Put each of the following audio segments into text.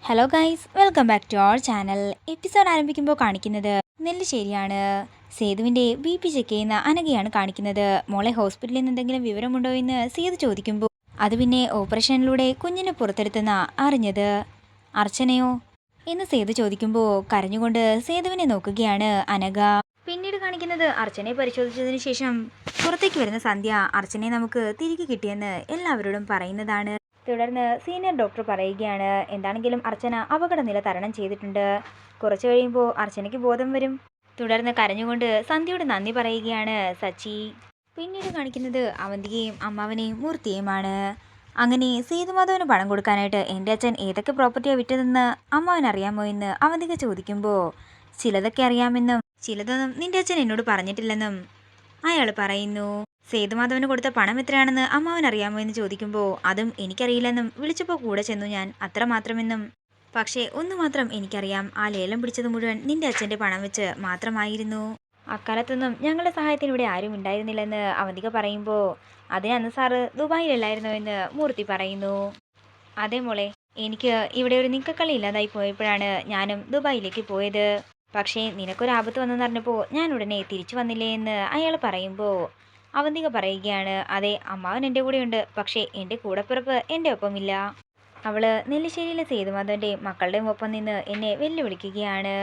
Hello guys, welcome back to our channel. Episode ആരംഭിക്കുമ്പോൾ കാണിക്കുന്നത് നെല്ലിശ്ശേരിയാണ്. സേതുവിൻ്റെ BP check ചെയ്യുന്ന അനഘയാണ് കാണിക്കുന്നത്. മോളെ ഹോസ്പിറ്റലിൽ നിന്ന് എന്തെങ്കിലും വിവരമുണ്ടോ എന്ന് സേതു ചോദിക്കുമ്പോൾ അത് പിന്നെ ഓപ്പറേഷനിലൂടെ കുഞ്ഞിനെ പുറത്തെടുത്തെന്ന അറിഞ്ഞത്. അർച്ചനയോ എന്ന് സേതു ചോദിക്കുമ്പോൾ കരഞ്ഞുകൊണ്ട് സേതുവിനെ നോക്കുകയാണ് അനഘ. പിന്നീട് കാണിക്കുന്നത് അർച്ചനയെ പരിശോധിച്ചതിന് ശേഷം പുറത്തേക്ക് വരുന്ന സന്ധ്യ അർച്ചനയെ നമുക്ക് തിരികെ കിട്ടിയെന്ന് എല്ലാവരോടും പറയുന്നതാണ്. തുടർന്ന് സീനിയർ ഡോക്ടർ പറയുകയാണ്, എന്താണെങ്കിലും അർച്ചന അപകടനില തരണം ചെയ്തിട്ടുണ്ട്. കുറച്ചു കഴിയുമ്പോൾ അർച്ചനയ്ക്ക് ബോധം വരും. തുടർന്ന് കരഞ്ഞുകൊണ്ട് സന്ധ്യയോട് നന്ദി പറയുകയാണ് സച്ചി. പിന്നീട് കാണിക്കുന്നത് അവന്തികയും അമ്മാവനെയും മൂർത്തിയുമാണ്. അങ്ങനെ സേതുമാധവന് പണം കൊടുക്കാനായിട്ട് എൻ്റെ അച്ഛൻ ഏതൊക്കെ പ്രോപ്പർട്ടിയാണ് വിറ്റതെന്ന് അമ്മാവൻ അറിയാമോ എന്ന് അവന്തിക ചോദിക്കുമ്പോൾ ചിലതൊക്കെ അറിയാമെന്നും ചിലതൊന്നും നിന്റെ അച്ഛൻ എന്നോട് പറഞ്ഞിട്ടില്ലെന്നും അയാൾ പറയുന്നു. സേതുമാധവന് കൊടുത്ത പണം എത്രയാണെന്ന് അമ്മാവൻ അറിയാമോ എന്ന് ചോദിക്കുമ്പോൾ അതും എനിക്കറിയില്ലെന്നും വിളിച്ചപ്പോൾ കൂടെ ചെന്നു ഞാൻ, അത്രമാത്രമെന്നും. പക്ഷേ ഒന്ന് മാത്രം എനിക്കറിയാം, ആ ലേലം പിടിച്ചത് മുഴുവൻ നിന്റെ അച്ഛൻ്റെ പണം വെച്ച് മാത്രമായിരുന്നു. അക്കാലത്തൊന്നും ഞങ്ങളുടെ സഹായത്തിന് ഇവിടെ ആരും ഉണ്ടായിരുന്നില്ലെന്ന് അവന്തിക പറയുമ്പോൾ അതിന് അന്ന് സാറ് ദുബായിലല്ലായിരുന്നോ എന്ന് മൂർത്തി പറയുന്നു. അതെ മോളെ, എനിക്ക് ഇവിടെ ഒരു നിക്കക്കളി ഇല്ലാതായി പോയപ്പോഴാണ് ഞാനും ദുബായിലേക്ക് പോയത്. പക്ഷേ നിനക്കൊരാപത്ത് വന്നെന്നറിഞ്ഞപ്പോൾ ഞാൻ ഉടനെ തിരിച്ചു വന്നില്ലേ എന്ന് അയാൾ പറയുമ്പോൾ അവന്തിക പറയുകയാണ്, അതെ അമ്മാവൻ എൻ്റെ കൂടെയുണ്ട്, പക്ഷേ എൻ്റെ കൂടപ്പിറപ്പ് എൻ്റെ ഒപ്പമില്ല. അവള് നെല്ലിശ്ശേരിയിലെ സേതുമാധവൻ്റെ മക്കളുടെയും ഒപ്പം നിന്ന് എന്നെ വെല്ലുവിളിക്കുകയാണ്.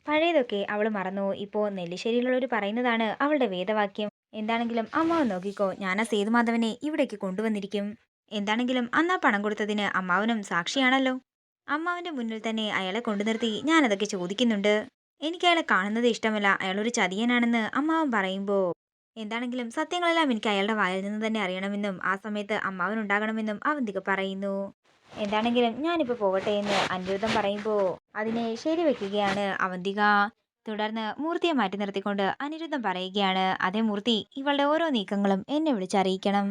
പഴയതൊക്കെ അവൾ മറന്നു. ഇപ്പോൾ നെല്ലിശ്ശേരിയിലുള്ളവർ പറയുന്നതാണ് അവളുടെ വേദവാക്യം. എന്താണെങ്കിലും അമ്മാവൻ നോക്കിക്കോ, ഞാൻ ആ സേതുമാധവനെ ഇവിടേക്ക് കൊണ്ടുവന്നിരിക്കും. എന്താണെങ്കിലും അന്നാ പണം കൊടുത്തതിന് അമ്മാവനും സാക്ഷിയാണല്ലോ. അമ്മാവൻ്റെ മുന്നിൽ തന്നെ അയാളെ കൊണ്ടു നിർത്തി ഞാനതൊക്കെ ചോദിക്കുന്നുണ്ട്. എനിക്ക് അയാളെ കാണുന്നത് ഇഷ്ടമല്ല, അയാളൊരു ചതിയനാണെന്ന് അമ്മാവൻ പറയുമ്പോൾ എന്താണെങ്കിലും സത്യങ്ങളെല്ലാം എനിക്ക് അയാളുടെ വായിൽ നിന്ന് തന്നെ അറിയണമെന്നും ആ സമയത്ത് അമ്മാവൻ ഉണ്ടാകണമെന്നും അവന്തിക പറയുന്നു. എന്താണെങ്കിലും ഞാനിപ്പോൾ പോകട്ടെ എന്ന് അനിരുദ്ധം പറയുമ്പോൾ അതിനെ ശരിവെക്കുകയാണ് അവന്തിക. തുടർന്ന് മൂർത്തിയെ മാറ്റി നിർത്തിക്കൊണ്ട് അനിരുദ്ധം പറയുകയാണ്, അതേ മൂർത്തി, ഇവളുടെ ഓരോ നീക്കങ്ങളും എന്നെ വിളിച്ചറിയിക്കണം.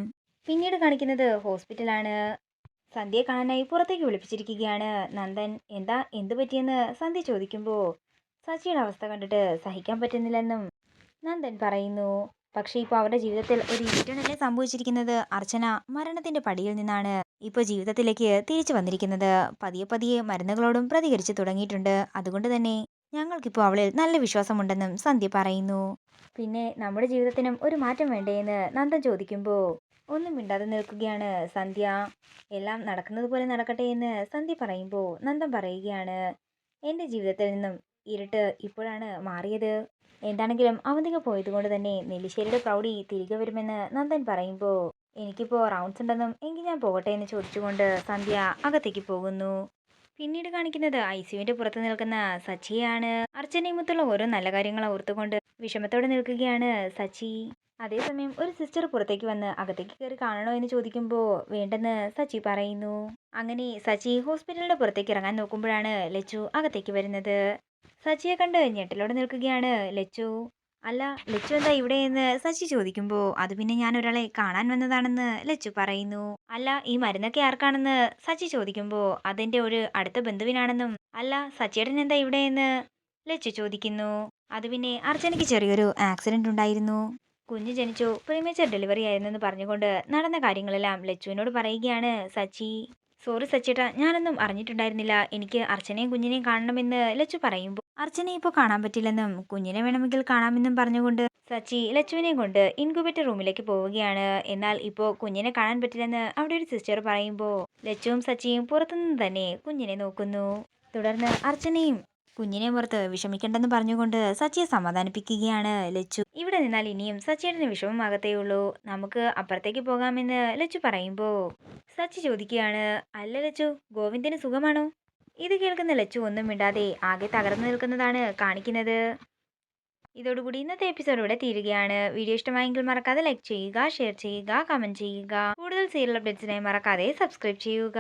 പിന്നീട് കാണിക്കുന്നത് ഹോസ്പിറ്റലാണ്. സന്ധ്യയെ കാണാനായി പുറത്തേക്ക് വിളിപ്പിച്ചിരിക്കുകയാണ് നന്ദൻ. എന്തു പറ്റിയെന്ന് സന്ധ്യ ചോദിക്കുമ്പോൾ സച്ചിയുടെ അവസ്ഥ കണ്ടിട്ട് സഹിക്കാൻ പറ്റുന്നില്ലെന്നും നന്ദൻ പറയുന്നു. പക്ഷേ ഇപ്പോൾ അവരുടെ ജീവിതത്തിൽ ഒരു ഇരുട്ടനല്ലേ സംഭവിച്ചിരിക്കുന്നത്. അർച്ചന മരണത്തിന്റെ പടിയിൽ നിന്നാണ് ഇപ്പോൾ ജീവിതത്തിലേക്ക് തിരിച്ചു വന്നിരിക്കുന്നത്. പതിയെ പതിയെ മരുന്നുകളോടും പ്രതികരിച്ചു തുടങ്ങിയിട്ടുണ്ട്. അതുകൊണ്ട് തന്നെ ഞങ്ങൾക്കിപ്പോൾ അവളിൽ നല്ല വിശ്വാസമുണ്ടെന്നും സന്ധ്യ പറയുന്നു. പിന്നെ നമ്മുടെ ജീവിതത്തിനും ഒരു മാറ്റം വേണ്ടേ എന്ന് നന്ദൻ ചോദിക്കുമ്പോൾ ഒന്നും മിണ്ടാതെ നിൽക്കുകയാണ് സന്ധ്യ. എല്ലാം നടക്കുന്നത് പോലെ നടക്കട്ടെ എന്ന് സന്ധ്യ പറയുമ്പോൾ നന്ദൻ പറയുകയാണ്, എൻ്റെ ജീവിതത്തിൽ നിന്നും ഇരുട്ട് ഇപ്പോഴാണ് മാറിയത്. എന്താണെങ്കിലും അവന്തിക പോയതുകൊണ്ട് തന്നെ നെല്ലിശ്ശേരിയുടെ പ്രൗഢി തിരികെ വരുമെന്ന് നന്ദൻ പറയുമ്പോൾ എനിക്കിപ്പോൾ റൗണ്ട്സ് ഉണ്ടെന്നും എങ്കിൽ ഞാൻ പോകട്ടെ എന്ന് ചോദിച്ചുകൊണ്ട് സന്ധ്യ അകത്തേക്ക് പോകുന്നു. പിന്നീട് കാണിക്കുന്നത് ഐസിയുവിൻ്റെ പുറത്ത് നിൽക്കുന്ന സച്ചിയാണ്. അർച്ചനയുമൊത്തുള്ള ഓരോ നല്ല കാര്യങ്ങൾ ഓർത്തുകൊണ്ട് വിഷമത്തോടെ നിൽക്കുകയാണ് സച്ചി. അതേസമയം ഒരു സിസ്റ്റർ പുറത്തേക്ക് വന്ന് അകത്തേക്ക് കയറി കാണണോ എന്ന് ചോദിക്കുമ്പോൾ വേണ്ടെന്ന് സച്ചി പറയുന്നു. അങ്ങനെ സച്ചി ഹോസ്പിറ്റലിന്റെ പുറത്തേക്ക് ഇറങ്ങാൻ നോക്കുമ്പോഴാണ് ലച്ചു അകത്തേക്ക് വരുന്നത്. സച്ചിയെ കണ്ട് ഞെട്ടലോടെ നിൽക്കുകയാണ് ലച്ചു. അല്ല, ലച്ചു എന്താ ഇവിടെ എന്ന് സച്ചി ചോദിക്കുമ്പോൾ അത് പിന്നെ ഞാൻ ഒരാളെ കാണാൻ വന്നതാണെന്ന് ലച്ചു പറയുന്നു. അല്ല, ഈ മരുന്നൊക്കെ ആർക്കാണെന്ന് സച്ചി ചോദിക്കുമ്പോൾ അതെന്റെ ഒരു അടുത്ത ബന്ധുവിനാണെന്നും. അല്ല, സച്ചിയേട്ടൻ എന്താ ഇവിടെ എന്ന് ലച്ചു ചോദിക്കുന്നു. അത് പിന്നെ അർച്ചനയ്ക്ക് ചെറിയൊരു ആക്സിഡന്റ് ഉണ്ടായിരുന്നു, കുഞ്ഞ് ജനിച്ചു, പ്രീമേച്ചർ ഡെലിവറി ആയിരുന്നെന്ന് പറഞ്ഞുകൊണ്ട് നടന്ന കാര്യങ്ങളെല്ലാം ലച്ചുവിനോട് പറയുകയാണ് സച്ചി. സോറി സച്ചിയേട്ടാ, ഞാനൊന്നും അറിഞ്ഞിട്ടുണ്ടായിരുന്നില്ല. എനിക്ക് അർച്ചനയും കുഞ്ഞിനെയും കാണണമെന്ന് ലച്ചു പറയുമ്പോൾ അർച്ചനയെ ഇപ്പോൾ കാണാൻ പറ്റില്ലെന്നും കുഞ്ഞിനെ വേണമെങ്കിൽ കാണാമെന്നും പറഞ്ഞുകൊണ്ട് സച്ചി ലച്ചുവിനെയും കൊണ്ട് ഇൻക്യുബേറ്റർ റൂമിലേക്ക് പോവുകയാണ്. എന്നാൽ ഇപ്പോൾ കുഞ്ഞിനെ കാണാൻ പറ്റില്ലെന്ന് അവിടെ ഒരു സിസ്റ്റർ പറയുമ്പോൾ ലച്ചുവും സച്ചിയും പുറത്തുനിന്ന് തന്നെ കുഞ്ഞിനെ നോക്കുന്നു. തുടർന്ന് അർച്ചനയും കുഞ്ഞിനെ ഓർത്ത് വിഷമിക്കണ്ടെന്ന് പറഞ്ഞുകൊണ്ട് സച്ചിയെ സമാധാനിപ്പിക്കുകയാണ് ലച്ചു. ഇവിടെ നിന്നാൽ ഇനിയും സച്ചിയുടെ വിഷമമാകത്തേയുള്ളൂ, നമുക്ക് അപ്പുറത്തേക്ക് പോകാമെന്ന് ലച്ചു പറയുമ്പോൾ സച്ചി ചോദിക്കുകയാണ്, അല്ല ലച്ചു, ഗോവിന്ദന് സുഖമാണോ? ഇത് കേൾക്കുന്ന ലച്ചു ഒന്നും മിണ്ടാതെ ആകെ തകർന്നു നിൽക്കുന്നതാണ് കാണിക്കുന്നത്. ഇതോടുകൂടി ഇന്നത്തെ എപ്പിസോഡ് ഇവിടെ തീരുകയാണ്. വീഡിയോ ഇഷ്ടമായെങ്കിൽ മറക്കാതെ ലൈക്ക് ചെയ്യുക, ഷെയർ ചെയ്യുക, കമന്റ് ചെയ്യുക. കൂടുതൽ സീരിയൽ അപ്ഡേറ്റ്സിനായി മറക്കാതെ സബ്സ്ക്രൈബ് ചെയ്യുക.